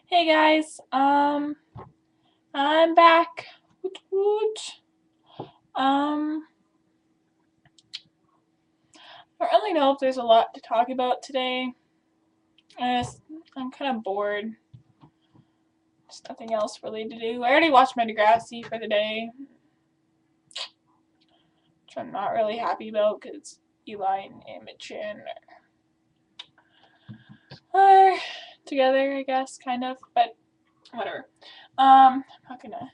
Hey guys, I'm back. Woot woot. Um, I don't really know if there's a lot to talk about today. I just, I'm kind of bored. There's nothing else really to do. I already watched my Degrassi for the day, which I'm not really happy about because Eli and Imogen are together, I guess, kind of, but whatever. I'm not gonna,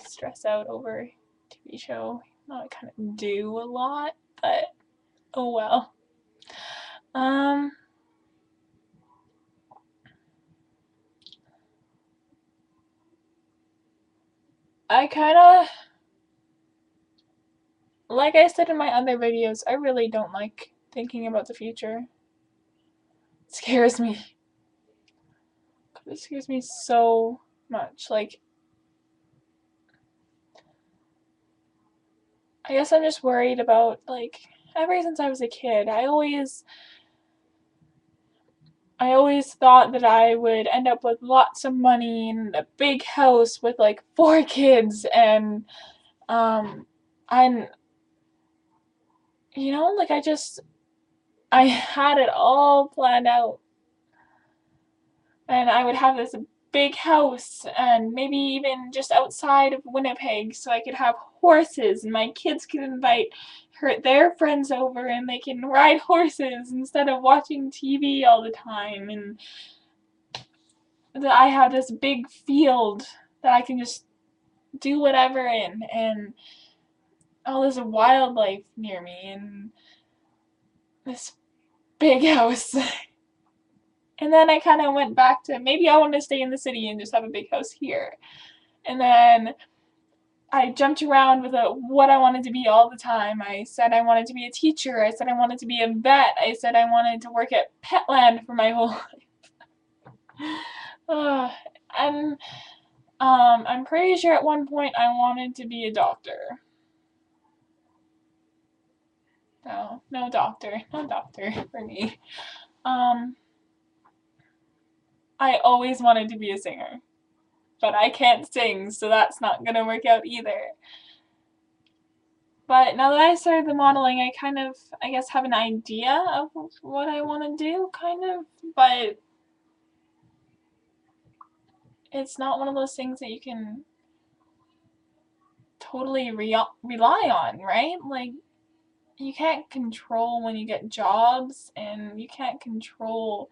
stress out over a TV show. I kind of do a lot, but oh well. Um, I kind of, like I said in my other videos, I really don't like thinking about the future. It scares me. It scares me so much. Like, I guess I'm just worried about, like, ever since I was a kid, I always thought that I would end up with lots of money and a big house with like 4 kids um and like I had it all planned out, and I would have this big house and maybe even just outside of Winnipeg so I could have horses and my kids could invite their friends over and they can ride horses instead of watching TV all the time, and that I have this big field that I can just do whatever in, and all this wildlife near me and this big house. And then I kind of went back to maybe I want to stay in the city and just have a big house here. And then I jumped around with what I wanted to be all the time. I said I wanted to be a teacher. I said I wanted to be a vet. I said I wanted to work at Petland for my whole life. And I'm pretty sure at one point I wanted to be a doctor. No, no doctor for me. Um, I always wanted to be a singer, but I can't sing, so that's not gonna work out either. But now that I started the modeling, I kind of, I guess, have an idea of what I want to do, kind of, but it's not one of those things that you can totally rely on, right? Like, you can't control when you get jobs, and you can't control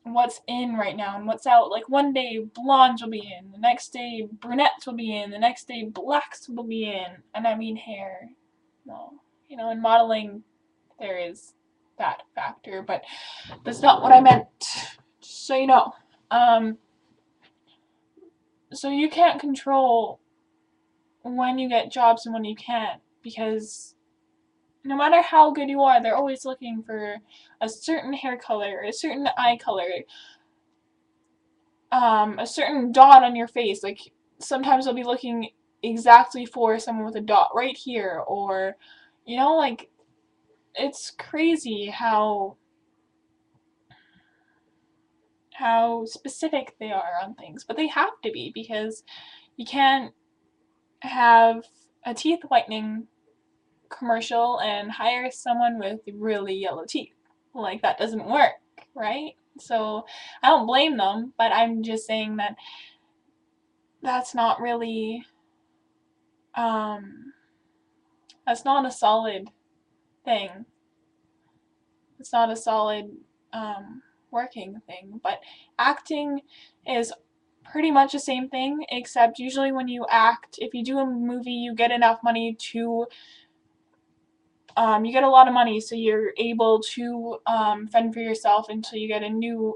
what's in right now and what's out. Like, one day blondes will be in, the next day brunettes will be in, the next day blacks will be in, and I mean hair. No, in modeling, there is that factor, but that's not what I meant. Just so you know. Um, so you can't control when you get jobs and when you can't, because no matter how good you are, they're always looking for a certain hair color, a certain eye color, a certain dot on your face. Like, sometimes they'll be looking exactly for someone with a dot right here, or, like, it's crazy how specific they are on things, but they have to be because you can't have a teeth whitening commercial and hire someone with really yellow teeth. Like, that doesn't work, right? So I don't blame them, but I'm just saying that that's not really um that's not a solid thing. It's not a solid working thing. But acting is pretty much the same thing, except usually when you act, if you do a movie, you get enough money to you get a lot of money, so you're able to fend for yourself until you get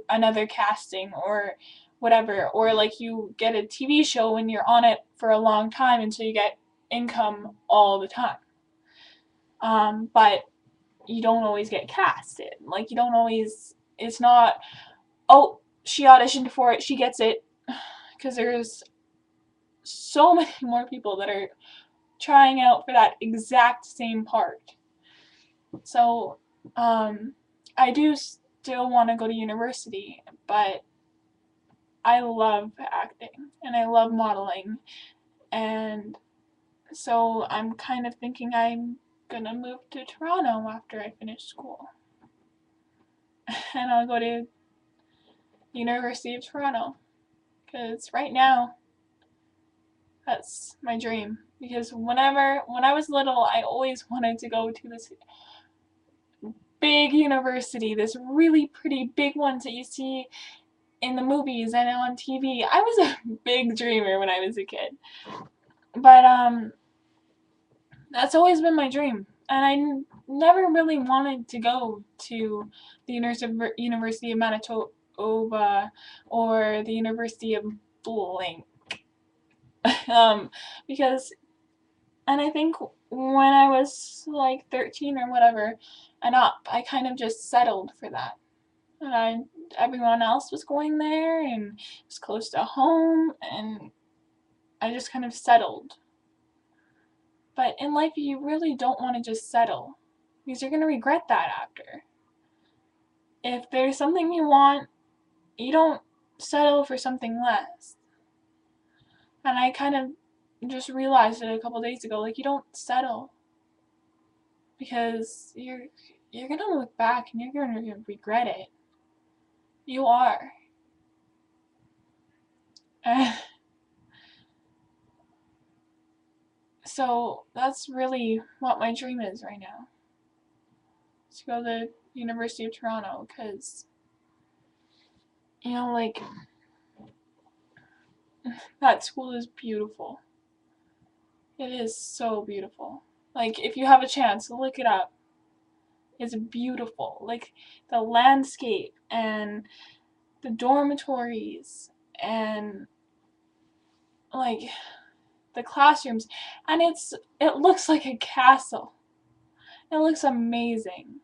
another casting or whatever, or like you get a TV show and you're on it for a long time until you get income all the time. But you don't always get casted. Like, you don't always. It's not, oh, she auditioned for it, she gets it, because there's so many more people that are trying out for that exact same part. So, I do still want to go to university, but I love acting and I love modeling, and so I'm kind of thinking I'm gonna move to Toronto after I finish school. And I'll go to University of Toronto, because right now that's my dream. Because when I was little, I always wanted to go to this big university, this really pretty big ones that you see in the movies and on TV. I was a big dreamer when I was a kid. But that's always been my dream. And never really wanted to go to the University of Manitoba or the University of blank. Because, and I think when I was like 13 or whatever and up, I kind of just settled for that. And everyone else was going there and it was close to home, and I just kind of settled. But in life, you really don't want to just settle, because you're going to regret that after. If there's something you want, you don't settle for something less. And I kind of just realized it a couple days ago, like, you don't settle, because you're going to look back and you're going to regret it. You are. So that's really what my dream is right now. To go to the University of Toronto, because, like, that school is beautiful. It is so beautiful. Like, if you have a chance, look it up. It's beautiful. Like, the landscape and the dormitories and, like, the classrooms. And it looks like a castle. It looks amazing.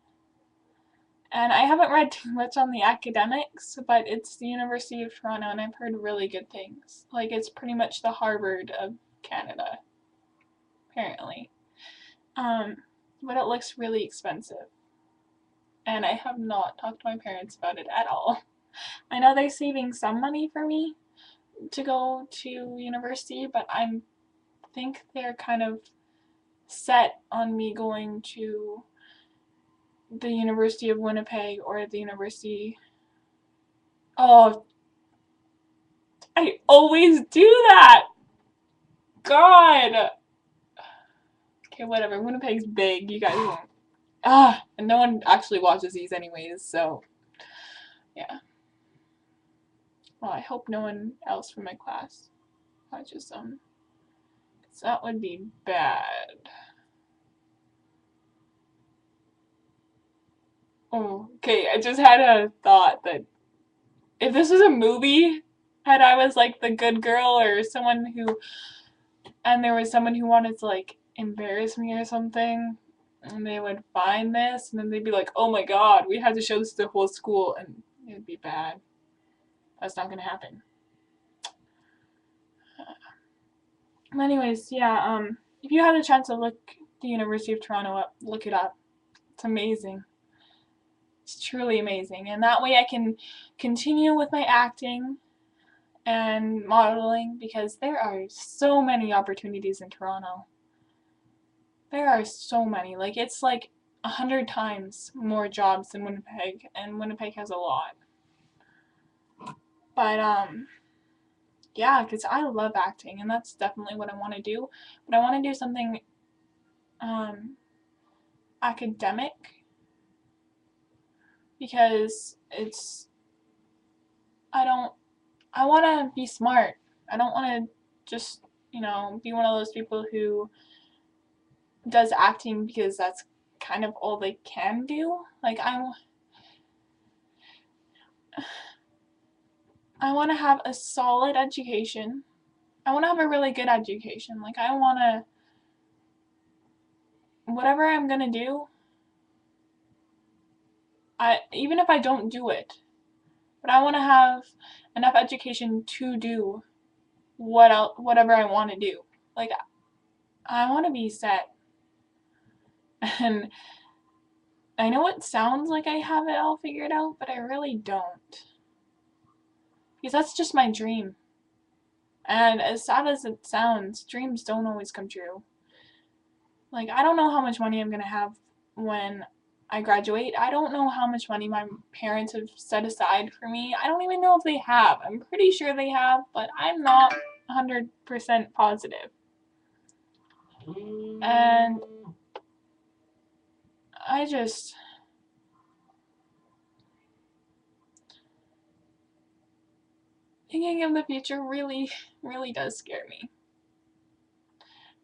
And I haven't read too much on the academics, but it's the University of Toronto, and I've heard really good things. Like, it's pretty much the Harvard of Canada, apparently. But it looks really expensive. And I have not talked to my parents about it at all. I know they're saving some money for me to go to university, but I think they're kind of set on me going to the University of Winnipeg or the University. Oh, I always do that! God! Okay, whatever. Winnipeg's big. You guys won't. And no one actually watches these anyways, so yeah. Well, I hope no one else from my class watches them. Because that would be bad. Oh, okay, I just had a thought that if this was a movie and I was like the good girl or someone who, and there was someone who wanted to like embarrass me or something, and they would find this and then they'd be like, oh my god, we had to show this to the whole school, and it'd be bad. That's not gonna happen. Anyways, yeah, if you have the chance to look the University of Toronto up, look it up. It's amazing. It's truly amazing. And that way I can continue with my acting and modeling, because there are so many opportunities in Toronto. There are so many. Like, it's like 100 times more jobs than Winnipeg, and Winnipeg has a lot. But, yeah, because I love acting, and that's definitely what I want to do. But I want to do something, academic, because I want to be smart. I don't want to just, be one of those people who does acting because that's kind of all they can do. Like, I want to have a solid education. I want to have a really good education. Like, I want to, whatever I'm going to do, even if I don't do it, but I want to have enough education to do whatever I want to do. Like, I want to be set. And I know it sounds like I have it all figured out, but I really don't. because that's just my dream. And as sad as it sounds, dreams don't always come true. Like, I don't know how much money I'm gonna have when I graduate. I don't know how much money my parents have set aside for me. I don't even know if they have. I'm pretty sure they have, but I'm not 100% positive. And I just... thinking of the future really, really does scare me.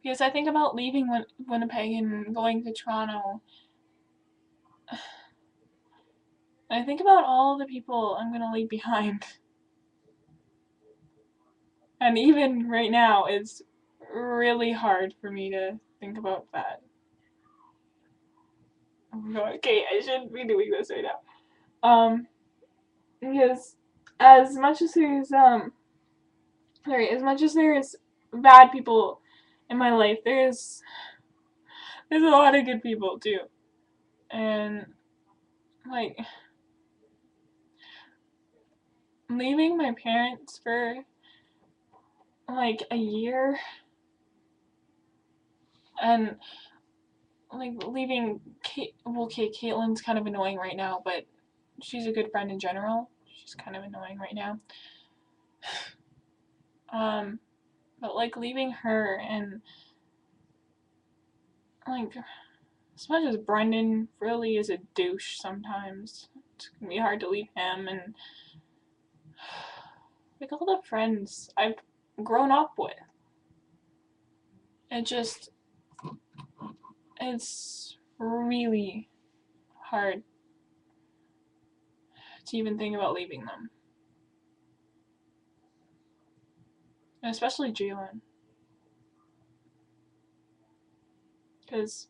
Because I think about leaving Winnipeg and going to Toronto. And I think about all the people I'm gonna leave behind. And even right now, it's really hard for me to think about that. Oh my god, okay, I shouldn't be doing this right now. Because as much as there's bad people in my life, there's a lot of good people too. And like, leaving my parents for like a year, and like leaving Caitlin's kind of annoying right now, but she's a good friend in general. She's kind of annoying right now. But like leaving her, and like, as much as Brendan really is a douche sometimes, it's gonna be hard to leave him, and like all the friends I've grown up with. It's really hard to even think about leaving them. And especially Jalen. Because,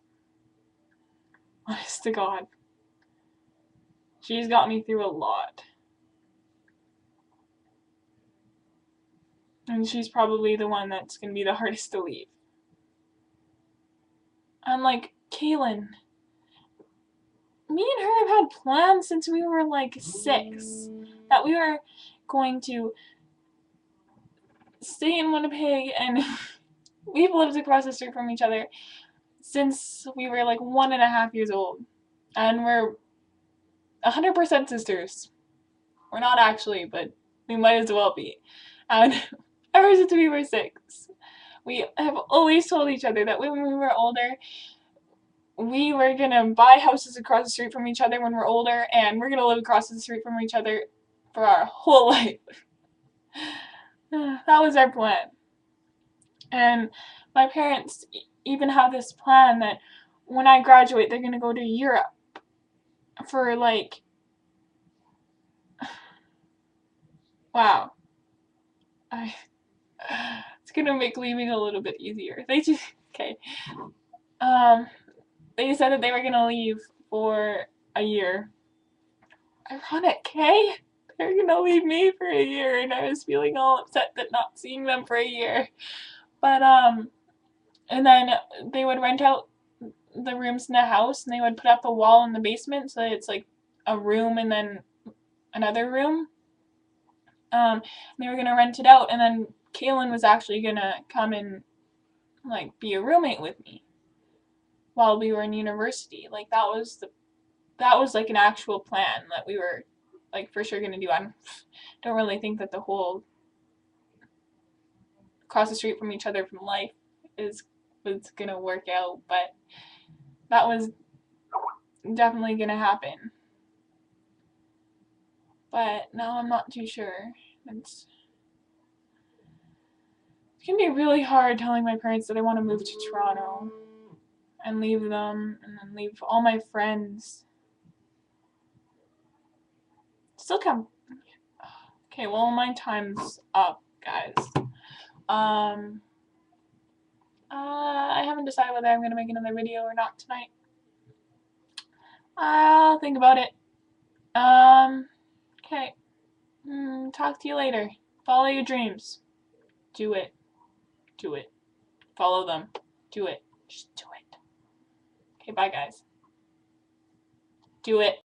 honest to God, she's got me through a lot. And she's probably the one that's gonna be the hardest to leave. And like, Kaylin, me and her have had plans since we were like 6 that we were going to stay in Winnipeg, and we've lived across the street from each other since we were like 1.5 years old. And we're 100% sisters. We're not actually, but we might as well be. And ever since we were 6, we have always told each other that when we were older, we were gonna buy houses across the street from each other when we're older, and we're gonna live across the street from each other for our whole life. That was our plan. And my parents even have this plan that when I graduate, they're gonna go to Europe for like... wow. It's gonna make leaving a little bit easier. Okay. They said that they were gonna leave for a year. Ironic, okay? They're gonna leave me for a year, and I was feeling all upset that not seeing them for a year. But and then they would rent out the rooms in the house, and they would put up a wall in the basement so that it's like a room and then another room. They were gonna rent it out, and then Kaylin was actually gonna come and like be a roommate with me while we were in university. Like that was like an actual plan that we were like for sure gonna do. I don't really think that the whole across the street from each other from life was gonna work out, but that was definitely gonna happen. But now I'm not too sure. It's gonna be really hard telling my parents that I want to move to Toronto and leave them, and then leave all my friends. Still come. Okay, well, my time's up, guys. I haven't decided whether I'm gonna make another video or not tonight. I'll think about it. Okay. Talk to you later. Follow your dreams. Do it. Do it. Follow them. Do it. Just do it. Okay, bye, guys. Do it.